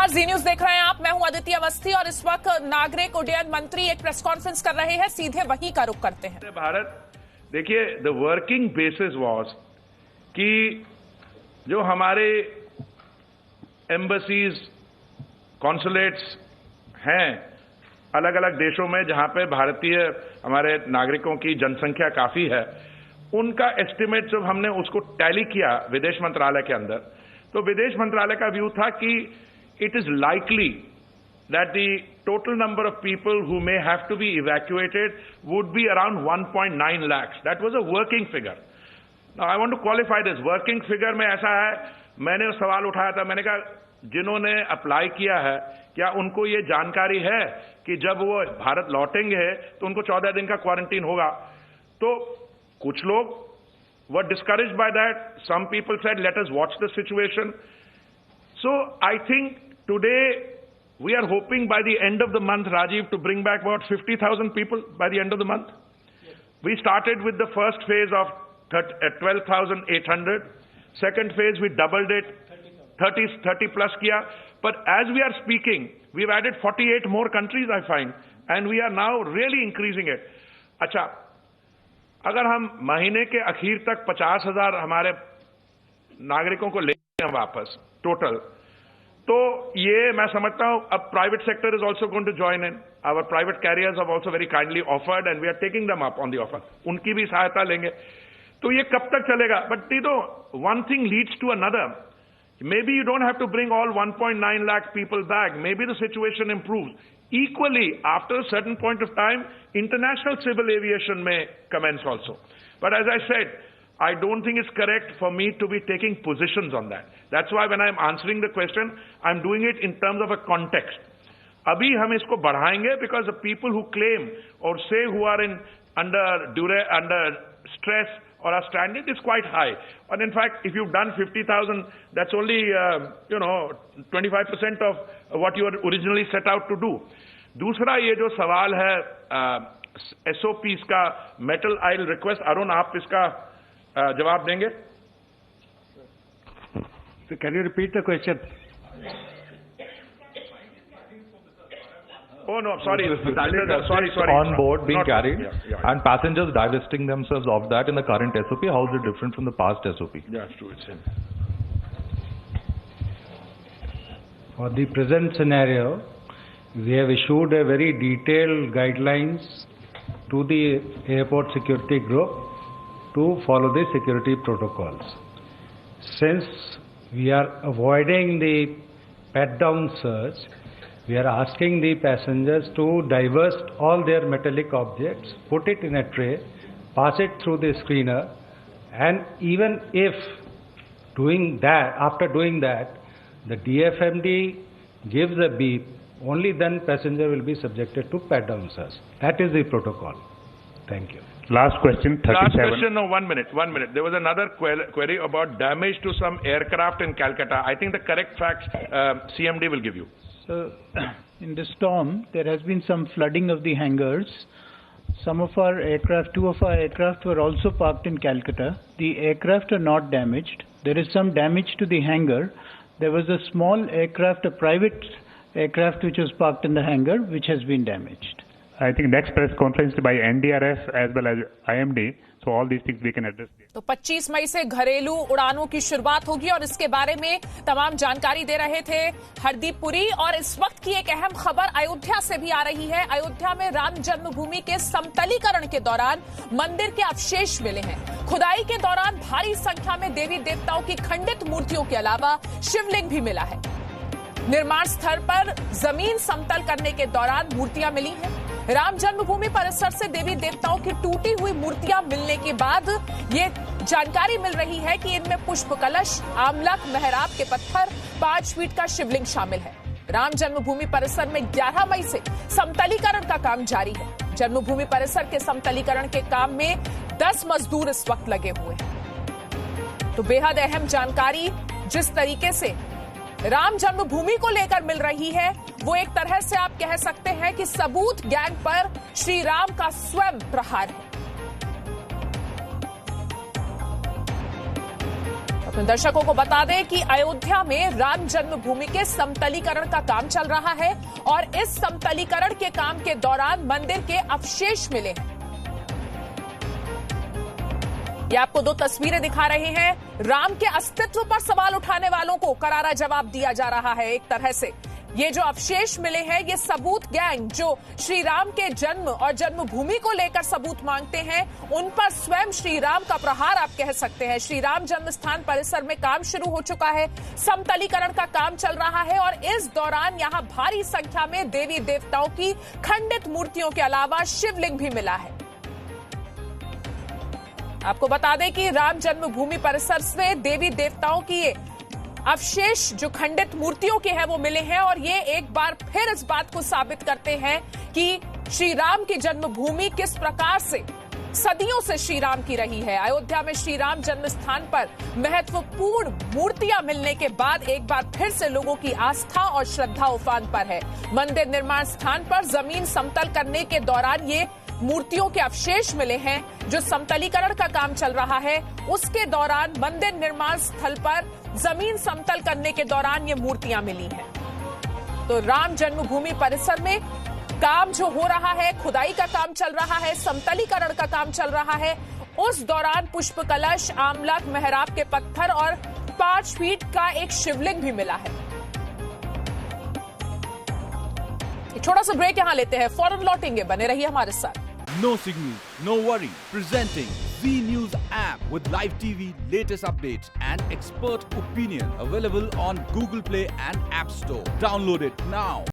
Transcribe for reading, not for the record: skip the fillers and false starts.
नमस्कार, जी न्यूज देख रहे हैं आप। मैं हूं अदिति अवस्थी और इस वक्त नागरिक उड्डयन मंत्री एक प्रेस कॉन्फ्रेंस कर रहे हैं। सीधे वहीं का रुख करते हैं। भारत देखिए, द वर्किंग बेसिस वाज कि जो हमारे एम्बसीज, कॉन्सुलेट्स हैं अलग अलग देशों में जहां पे भारतीय हमारे नागरिकों की जनसंख्या काफी है, उनका एस्टिमेट जब हमने उसको टैली किया विदेश मंत्रालय के अंदर, तो विदेश मंत्रालय का व्यू था कि it is likely that the total number of people who may have to be evacuated would be around 1.9 lakhs. That was a working figure. Now I want to qualify this. Working figure में ऐसा है, मैंने सवाल उठाया था, मैंने कहा जिन्होंने अप्लाई किया है क्या उनको ये जानकारी है कि जब वो भारत लौटेंगे तो उनको 14 दिन का क्वारंटीन होगा? तो कुछ लोग were discouraged by that. Some people said let us watch the situation. So I think today we are hoping by the end of the month, Rajiv, to bring back about 50,000 people by the end of the month. Yes. We started with the first phase of 12,800. Second phase, we doubled it, 30 plus kiya. But as we are speaking, we've added 48 more countries, I find. And we are now really increasing it. अच्छा, अगर हम महीने के आखिर तक 50,000 हमारे नागरिकों को ले हैं वापस टोटल, तो ये मैं समझता हूं अब private sector is also going to join in. Our private carriers have also very kindly offered and we are taking them up on the offer. उनकी भी सहायता लेंगे. तो ये कब तक चलेगा? But you know, one thing leads to another. Maybe you don't have to bring all 1.9 lakh people back. Maybe the situation improves. Equally, after a certain point of time, international civil aviation may commence also. But as I said, I don't think it's correct for me to be taking positions on that. That's why when I'm answering the question, I'm doing it in terms of a context. Abhi hum isko badhaenge because the people who claim or say who are under stress or our standard is quite high. And in fact, if you've done 50,000, that's only, 25% of what you originally set out to do. दूसरा ये जो सवाल है SOPs का, metal आइल request, Arun आप इसका जवाब देंगे? So can you repeat the question? Oh no, sorry. Sorry. On board being carried, yeah. And passengers divesting themselves of that in the current SOP. How is it different from the past SOP? Yeah, it's true. It's him. For the present scenario, we have issued a very detailed guidelines to the airport security group to follow the security protocols. Since we are avoiding the pat-down search, we are asking the passengers to divest all their metallic objects, put it in a tray, pass it through the screener, and even if after doing that, the DFMD gives a beep, only then passenger will be subjected to pat-down search. That is the protocol. Thank you. Last question, 37. Last question, no, 1 minute. There was another query about damage to some aircraft in Calcutta. I think the correct facts CMD will give you. So, in the storm, there has been some flooding of the hangars. Some of our aircraft, 2 of our aircraft were also parked in Calcutta. The aircraft are not damaged. There is some damage to the hangar. There was a small aircraft, a private aircraft which was parked in the hangar, which has been damaged. I think next press conference by NDRF as well as IMD. So all these things we can address. तो 25 मई से घरेलू उड़ानों की शुरुआत होगी और इसके बारे में तमाम जानकारी दे रहे थे हरदीप पुरी. और इस वक्त की एक अहम खबर अयोध्या से भी आ रही है. अयोध्या में राम जन्मभूमि के समतलीकरण के दौरान मंदिर के अवशेष मिले हैं. खुदाई के दौरान भारी संख्या में देवी देवताओं की खंडित मूर्तियों के अलावा शिवलिंग भी मिला है. निर्माण स्थल पर जमीन समतल करने के दौरान मूर्तियां मिली हैं. राम जन्मभूमि परिसर से देवी देवताओं की टूटी हुई मूर्तियां मिलने के बाद ये जानकारी मिल रही है कि इनमें पुष्प कलश, आमलक, मेहराब के पत्थर, 5 फीट का शिवलिंग शामिल है. राम जन्मभूमि परिसर में 11 मई से समतलीकरण का काम जारी है. जन्मभूमि परिसर के समतलीकरण के काम में 10 मजदूर इस वक्त लगे हुए हैं. तो बेहद अहम जानकारी जिस तरीके से राम जन्मभूमि को लेकर मिल रही है, वो एक तरह से आप कह सकते हैं कि सबूत गैंग पर श्री राम का स्वयं प्रहार है. अपने दर्शकों को बता दें कि अयोध्या में राम जन्मभूमि के समतलीकरण का काम चल रहा है और इस समतलीकरण के काम के दौरान मंदिर के अवशेष मिले हैं। ये आपको दो तस्वीरें दिखा रहे हैं। राम के अस्तित्व पर सवाल उठाने वालों को करारा जवाब दिया जा रहा है। एक तरह से ये जो अवशेष मिले हैं, ये सबूत गैंग जो श्री राम के जन्म और जन्मभूमि को लेकर सबूत मांगते हैं, उन पर स्वयं श्री राम का प्रहार आप कह सकते हैं। श्री राम जन्म स्थान परिसर में काम शुरू हो चुका है, समतलीकरण का काम चल रहा है और इस दौरान यहां भारी संख्या में देवी देवताओं की खंडित मूर्तियों के अलावा शिवलिंग भी मिला है। आपको बता दें कि राम जन्मभूमि परिसर से देवी देवताओं की ये अवशेष जो खंडित मूर्तियों के हैं वो मिले हैं और ये एक बार फिर इस बात को साबित करते हैं कि श्री राम की जन्मभूमि किस प्रकार से सदियों से श्री राम की रही है। अयोध्या में श्री राम जन्म स्थान पर महत्वपूर्ण मूर्तियां मिलने के बाद एक बार फिर से लोगों की आस्था और श्रद्धा उफान पर है। मंदिर निर्माण स्थान पर जमीन समतल करने के दौरान ये मूर्तियों के अवशेष मिले हैं। जो समतलीकरण का काम चल रहा है उसके दौरान मंदिर निर्माण स्थल पर जमीन समतल करने के दौरान ये मूर्तियां मिली हैं। तो राम जन्मभूमि परिसर में काम जो हो रहा है, खुदाई का काम चल रहा है, समतलीकरण का काम चल रहा है, उस दौरान पुष्प कलश, आमलक, मेहराब के पत्थर और 5 फीट का एक शिवलिंग भी मिला है। छोटा सा ब्रेक यहां लेते हैं, फौरन लौटेंगे, बने रहिए हमारे साथ। No signal, no worry. Presenting Z News app with live TV, latest updates and expert opinion. Available on Google Play and App Store. Download it now.